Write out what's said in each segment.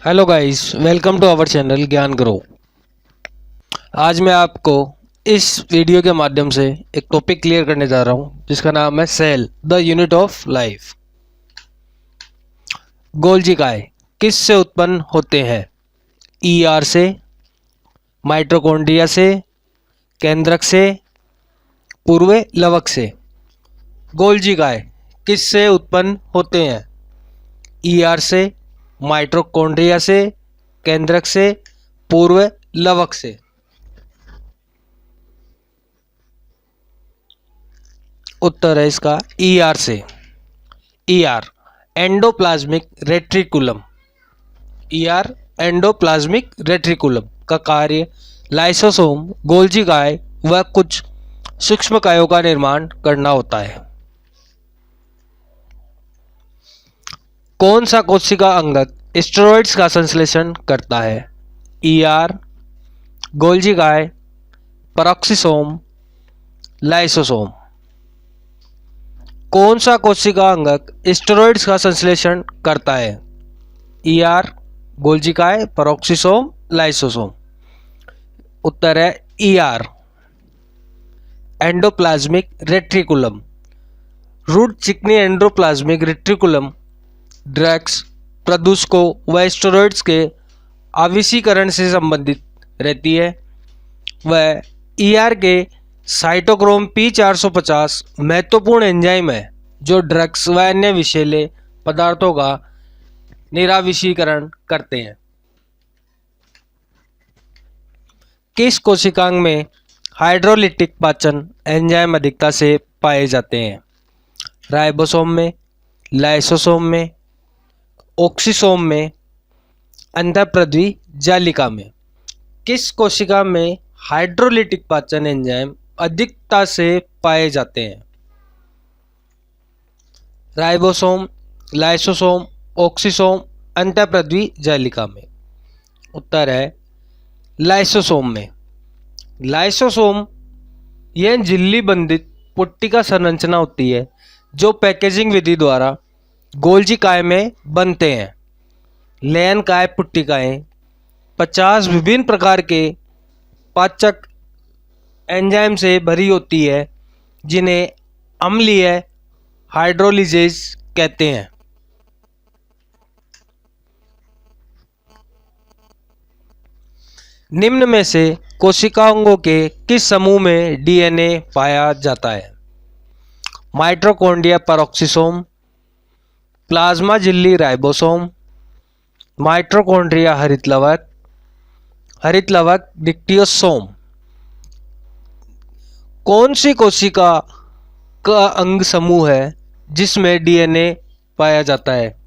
Hello guys, welcome to our channel Gyan grow. आज मैं आपको इस वीडियो के माध्यम से एक टॉपिक क्लियर करने जा रहा हूं जिसका नाम है cell the unit of life. Golgi काय किस से उत्पन्न होते हैं? ईआर से, माइटोकॉन्ड्रिया से, केंद्रक से, पूर्व लवक से। गोल्जी काय किस से उत्पन्न होते हैं? ईआर से, माइटोकॉन्ड्रिया से, केंद्रक से, पूर्व लवक से। उत्तर है इसका ईआर से। ER endoplasmic reticulum. ER endoplasmic reticulum का कार्य लाइसोसोम, गोल्जी काय व कुछ सूक्ष्म कायों का निर्माण करना होता है। कौन सा कोशिका अंगक स्टेरॉइड्स का संश्लेषण करता है? ईआर, गोल्जी काय, पेरोक्सिसोम, लाइसोसोम। कौन सा कोशिका अंगक स्टेरॉइड्स का संश्लेषण करता है? ईआर, गोल्जी काय, पेरोक्सिसोम, लाइसोसोम। उत्तर है ईआर एंडोप्लाज्मिक रेट्रिकुलम। रूट चिकनी एंडोप्लाज्मिक रेट्रिकुलम ड्रग्स, प्रदूषकों व स्टेरॉइड्स के आविशीकरण से संबंधित रहती है। वह ईआर के साइटोक्रोम P450 महत्वपूर्ण एंजाइम है जो ड्रग्स व अन्य विषैले पदार्थों का निराविशीकरण करते हैं। किस कोशिकांग में हाइड्रोलिटिक पाचन एंजाइम अधिकता से पाए जाते हैं? राइबोसोम में, लाइसोसोम में, ऑक्सीसोम में, अंतःप्रद्वी जालिका में। किस कोशिका में हाइड्रोलिटिक पाचन एंजाइम अधिकता से पाए जाते हैं? राइबोसोम, लाइसोसोम, ऑक्सीसोम, अंतःप्रद्वी जालिका में। उत्तर है लाइसोसोम में। लाइसोसोम यह झिल्ली बंधित पुट्टिका संरचना होती है जो पैकेजिंग विधि द्वारा गोल्जी काय में बनते हैं। लयन काय पुट्टिकाएं 50 विभिन्न प्रकार के पाचक एंजाइम से भरी होती है जिन्हें अम्लीय हाइड्रोलिजेज कहते हैं। निम्न में से कोशिकाओं के किस समूह में डीएनए पाया जाता है? माइटोकॉन्ड्रिया पेरोक्सिसोम, प्लाज्मा झिल्ली राइबोसोम, माइटोकॉन्ड्रिया हरितलवक, हरितलवक डिक्टियोसोम। कौन सी कोशिका का अंग समूह है जिसमें डीएनए पाया जाता है?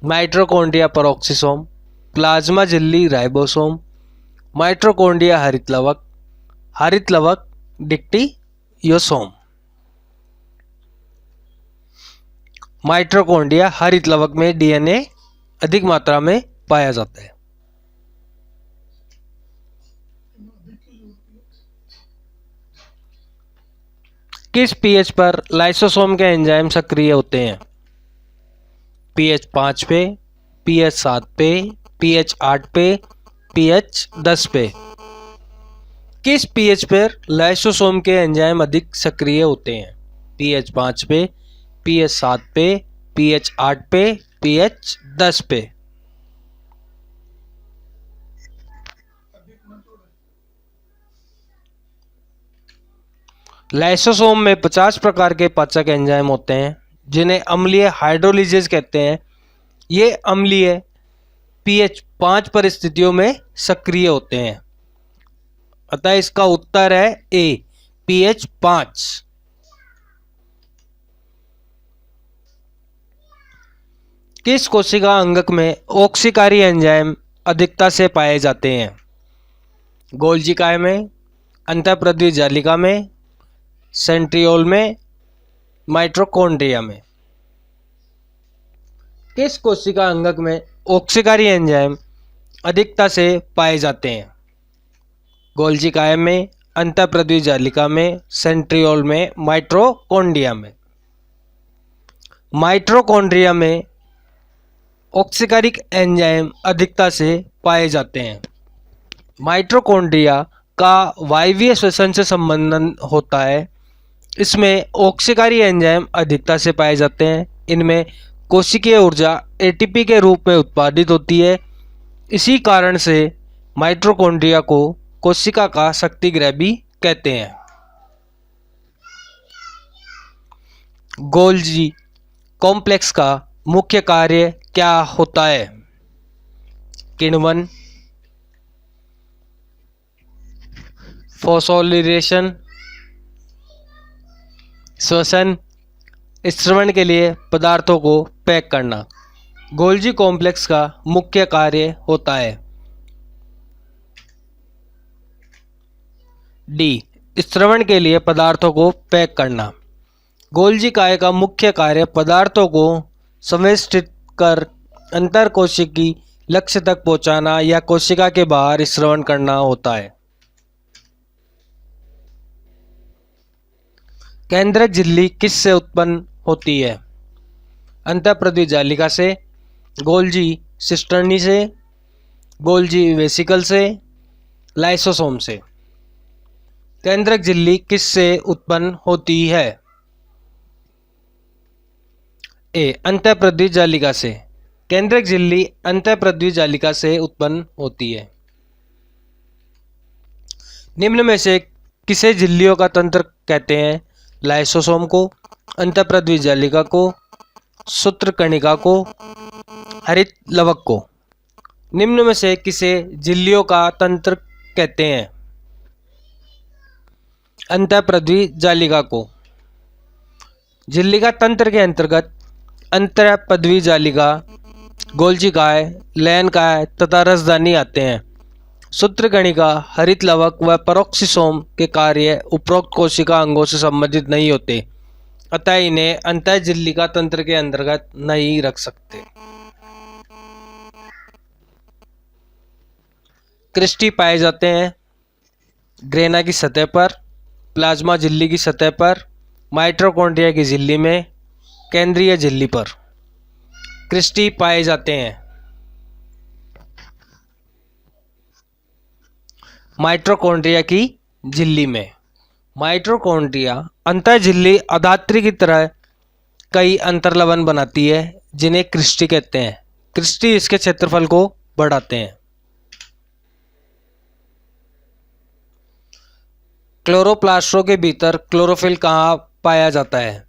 माइटोकॉन्ड्रिया पेरोक्सिसोम, प्लाज्मा झिल्ली राइबोसोम, माइटोकॉन्ड्रिया हरितलवक, हरितलवक डिक्टियोसोम। माइटोकॉन्ड्रिया हरितलवक में डीएनए अधिक मात्रा में पाया जाता है। किस पीएच पर लाइसोसोम के एंजाइम सक्रिय होते हैं? पीएच 5 पे, पीएच 7 पे, पीएच 8 पे, पीएच 10 पे। किस पीएच पर लाइसोसोम के एंजाइम अधिक सक्रिय होते हैं? पीएच 5 पे, पीएच 7 पे, पीएच 8 पे, पीएच 10 पे। लाइसोसोम में 50 प्रकार के पाचक एंजाइम होते हैं जिन्हें अम्लीय हाइड्रोलिजेज कहते हैं। ये अम्लीय पीएच 5 परिस्थितियों में सक्रिय होते हैं। अतः इसका उत्तर है ए, पीएच 5। किस कोशिका अंगक में ऑक्सीकारी एंजाइम अधिकता से पाए जाते हैं? गोल्जी काय में, अंतःप्रद्वी जालिका में, सेंट्रियोल में, माइटोकॉन्ड्रिया में। किस कोशिका अंगक में ऑक्सीकारी एंजाइम अधिकता से पाए जाते हैं? गोल्जी काय में, अंतःप्रद्वी जालिका में, सेंट्रियोल में, माइटोकॉन्ड्रिया में। माइटोकॉन्ड्रिया में ऑक्सीकारिक एंजाइम अधिकता से पाए जाते हैं। माइटोकॉन्ड्रिया का वायवीय श्वसन से संबंधन होता है। इसमें ऑक्सीकारी एंजाइम अधिकता से पाए जाते हैं। इनमें कोशिकीय ऊर्जा एटीपी के रूप में उत्पादित होती है। इसी कारण से माइटोकॉन्ड्रिया को कोशिका का शक्तिगृह भी कहते हैं। गोल्जी कॉम्प्लेक्स का मुख्य कार्य क्या होता है? किण्वन, फॉस्फोरिलेशन, श्वसन, स्रवण के लिए पदार्थों को पैक करना। गोल्जी कॉम्प्लेक्स का मुख्य कार्य होता है डी, स्रवण के लिए पदार्थों को पैक करना। गोल्जी काय का मुख्य कार्य पदार्थों को संवेष्टित कर अंतर कोशिकी लक्ष्य तक पहुंचाना या कोशिका के बाहर स्रवण करना होता है। केंद्रक झिल्ली किससे उत्पन्न होती है? अंतःप्रद्वी जालिका से, गोल्जी सिस्टर्नी से, गोल्जी वेसिकल से, लाइसोसोम से। केंद्रक झिल्ली किससे उत्पन्न होती है? ए, अंतःप्रद्वी जालिका से। केंद्रक झिल्ली अंतःप्रद्वी जालिका से उत्पन्न होती है। निम्न में से किसे झिल्लियों का तंत्र कहते हैं? लाइसोसोम को, अंतःप्रद्वी जालिका को, सूत्रकणिका को, हरित लवक को। निम्न में से किसे झिल्लियों का तंत्र कहते हैं? अंतःप्रद्वी जालिका को। झिल्ली का तंत्र के अंतर्गत अंतःप्रद्वी जालिका, गोल्जी काय, लयन काय तथा रसदानी आते हैं। सूत्रकणिका, हरित लवक व पेरोक्सिसोम के कार्य उपरोक्त कोशिका अंगों से संबंधित नहीं होते, अतः इन्हें अंतःझिल्ली का तंत्र के अंतर्गत नहीं रख सकते। क्रिस्टी पाए जाते हैं ग्रेना की सतह पर, प्लाज्मा झिल्ली की सतह पर, माइटोकॉन्ड्रिया की झिल्ली में, केंद्रीय झिल्ली पर। क्रिस्टी पाए जाते हैं माइटोकॉन्ड्रिया की झिल्ली में। माइटोकॉन्ड्रिया अंतःझिल्ली अधात्री की तरह कई अंतर्लवन बनाती है जिन्हें क्रिस्टी कहते हैं। क्रिस्टी इसके क्षेत्रफल को बढ़ाते हैं। क्लोरोप्लास्टों के भीतर क्लोरोफिल कहाँ पाया जाता है?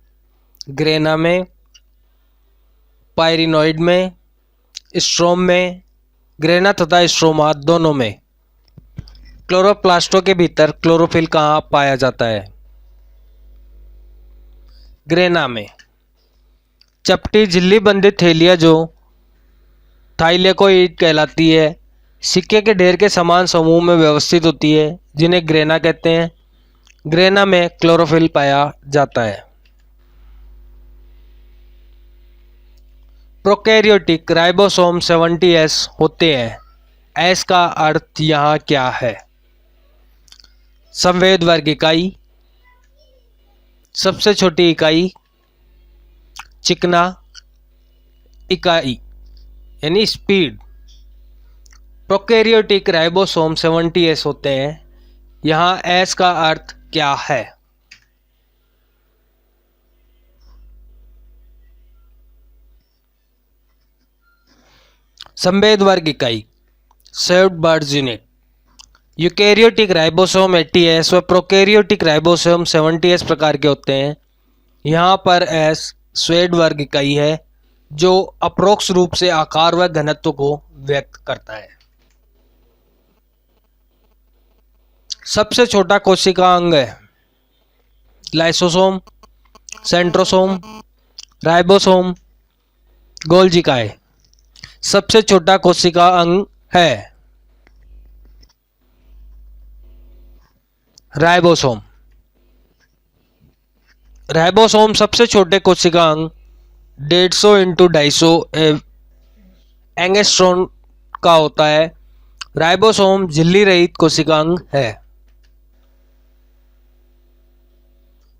ग्रेना में, पायरिनॉइड में, स्ट्रोम में, ग्रेना तथा स्ट्रोमा दोनों में। क्लोरोप्लास्टों के भीतर क्लोरोफिल कहाँ पाया जाता है? ग्रेना में। चपटी झिल्ली बंधित थैलियाँ जो थाइलेकोइड कहलाती है, सिक्के के ढेर के समान समूह में व्यवस्थित होती है जिन्हें ग्रेना कहते हैं। ग्रेना में क्लोरोफिल पाया जाता है। प्रोकैरियोटिक राइबोसोम 70S होते हैं। एस का अर्थ यहाँ क्या है? संवेद वर्ग इकाई, सबसे छोटी इकाई, चिकना इकाई यानी स्पीड। प्रोकैरियोटिक राइबोसोम 70S होते हैं। यहाँ एस का अर्थ क्या है? संवेद वर्ग इकाई, saved birds unit. Eukaryotic ribosome 80S व प्रोकैरियोटिक राइबोसोम 70S प्रकार के होते हैं। यहाँ पर एस स्वेड वर्ग इकाई है जो अप्रोक्ष रूप से आकार व घनत्व को व्यक्त करता है। सबसे छोटा कोशिका अंग है लाइसोसोम, सेंट्रोसोम, राइबोसोम, गोल्जी काय। सबसे छोटा कोशिका अंग है राइबोसोम। राइबोसोम सबसे छोटे कोशिका अंग 150 × 250 एंगस्ट्रॉम का होता है। राइबोसोम झिल्ली रहित कोशिका अंग है।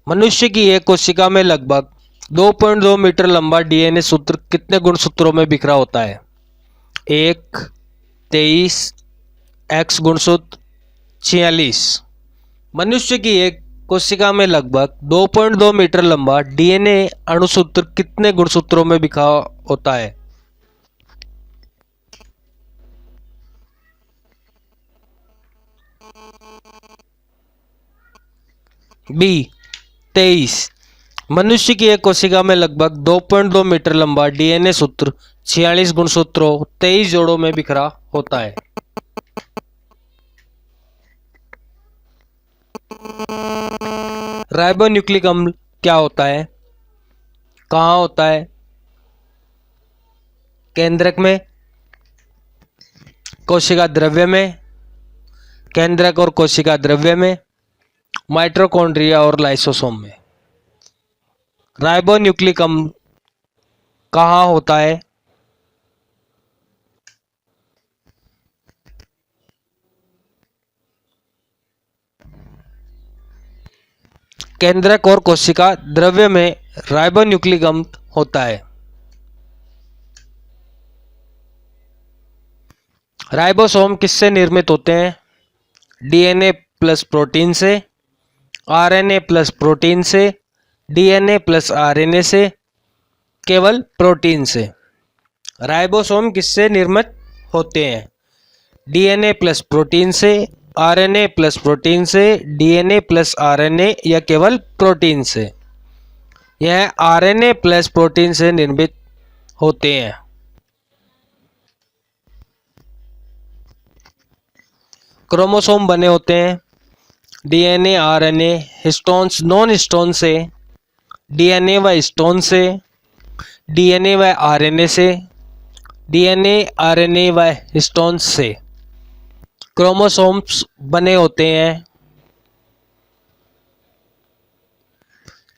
मनुष्य की एक कोशिका में लगभग 2.2 मीटर लंबा डीएनए सूत्र कितने गुणसूत्रों में बिखरा होता है? 1, 23, एक्स गुणसूत्र, 46। मनुष्य की एक कोशिका में लगभग 2.2 मीटर लंबा डीएनए अणुसूत्र कितने गुणसूत्रों में बिखरा होता है? बी, 23। मनुष्य की एक कोशिका में लगभग 2.2 मीटर लंबा डीएनए सूत्र 46 गुणसूत्रों 23 जोड़ों में बिखरा होता है। राइबोन्यूक्लिक अम्ल क्या होता है? कहाँ होता है? केंद्रक में, कोशिका द्रव्य में, केंद्रक और कोशिका द्रव्य में, माइटोकॉन्ड्रिया और लाइसोसोम में। राइबोन्यूक्लिक अम्ल कहाँ होता है? केंद्रक और कोशिका द्रव्य में राइबोन्यूक्लिक अम्ल होता है। राइबोसोम किससे निर्मित होते हैं? डीएनए प्लस प्रोटीन से, आरएनए प्लस प्रोटीन से, डीएनए प्लस आरएनए से, केवल प्रोटीन से। राइबोसोम किससे निर्मित होते हैं? डीएनए प्लस प्रोटीन से, आरएनए प्लस प्रोटीन से, डीएनए प्लस आरएनए या केवल प्रोटीन से। यह आरएनए प्लस प्रोटीन से निर्मित होते हैं। क्रोमोसोम बने होते हैं DNA, RNA, histones non histone से, डीएनए व हिस्टोन से, डीएनए व आरएनए से, डीएनए, आरएनए व हिस्टोन्स से। क्रोमोसोम्स बने होते हैं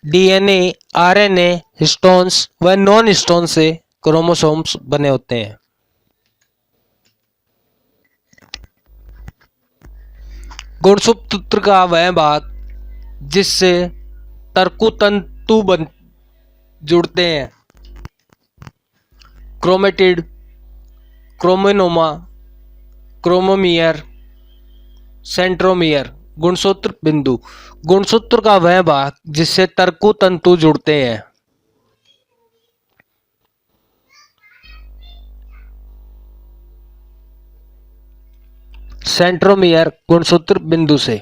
डीएनए, आरएनए, हिस्टोन्स व नॉन हिस्टोन से क्रोमोसोम्स बने होते हैं। गुणसूत्र का वह भाग जिससे तर्कुतंतु जुड़ते हैं। Chromatid, chromonema, chromomere, centromere. गुणसूत्र बिंदु, गुणसूत्र का वह भाग जिससे तर्कुतंतु जुड़ते हैं। सेंट्रोमियर गुणसूत्र बिंदु से।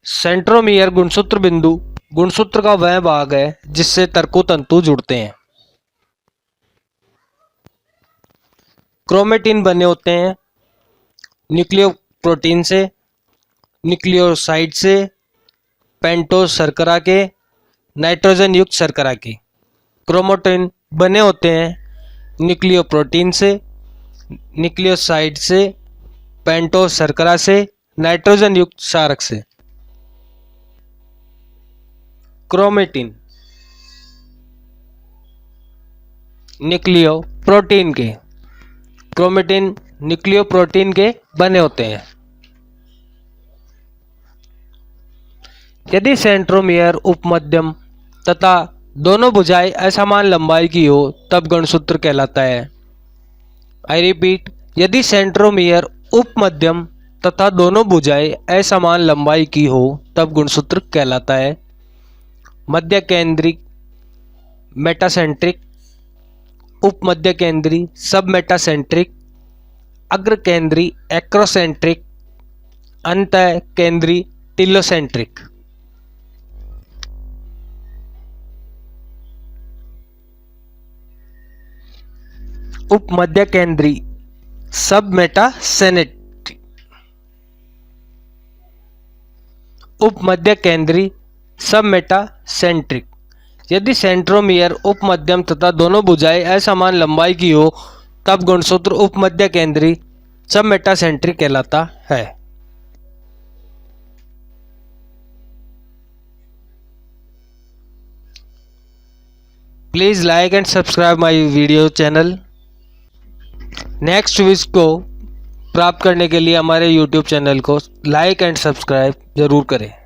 सेंट्रोमियर गुणसूत्र बिंदु गुणसूत्र का वह भाग है जिससे तर्कुतंतु जुड़ते हैं। क्रोमेटिन बने होते हैं न्यूक्लियोप्रोटीन से, न्यूक्लियोसाइड से, पेंटोस शर्करा के, नाइट्रोजन युक्त शर्करा के। क्रोमेटिन बने होते हैं न्यूक्लियोप्रोटीन से, न्यूक्लियोसाइड से, पेंटोस शर्करा से, नाइट्रोजन युक्त क्षारक से। क्रोमेटिन न्यूक्लियोप्रोटीन के, क्रोमेटिन न्यूक्लियोप्रोटीन के बने होते हैं। यदि सेंट्रोमियर उपमध्यम तथा दोनों भुजाएं असमान लंबाई की हो तब गुणसूत्र कहलाता है। आई रिपीट, यदि सेंट्रोमियर उपमध्यम तथा दोनों भुजाएं असमान लंबाई की हो तब गुणसूत्र कहलाता है। मध्य केंद्री मेटासेंट्रिक, उपमध्य केंद्री सब मेटासेंट्रिक, अग्र केंद्री एक्रोसेंट्रिक, अंत केंद्री टिलोसेंट्रिक। उपमध्य केंद्री सब मेटासेंट्रिक, उपमध्य केंद्री सब मेटासेंट्रिक। यदि सेंट्रोमियर उपमध्यम तथा दोनों भुजाएं असमान लंबाई की हो तब गुणसूत्र उपमध्य केंद्री सब मेटासेंट्रिक कहलाता है। Please like and subscribe my video channel. Next video को प्राप्त करने के लिए हमारे YouTube चैनल को लाइक एंड सब्सक्राइब जरूर करें।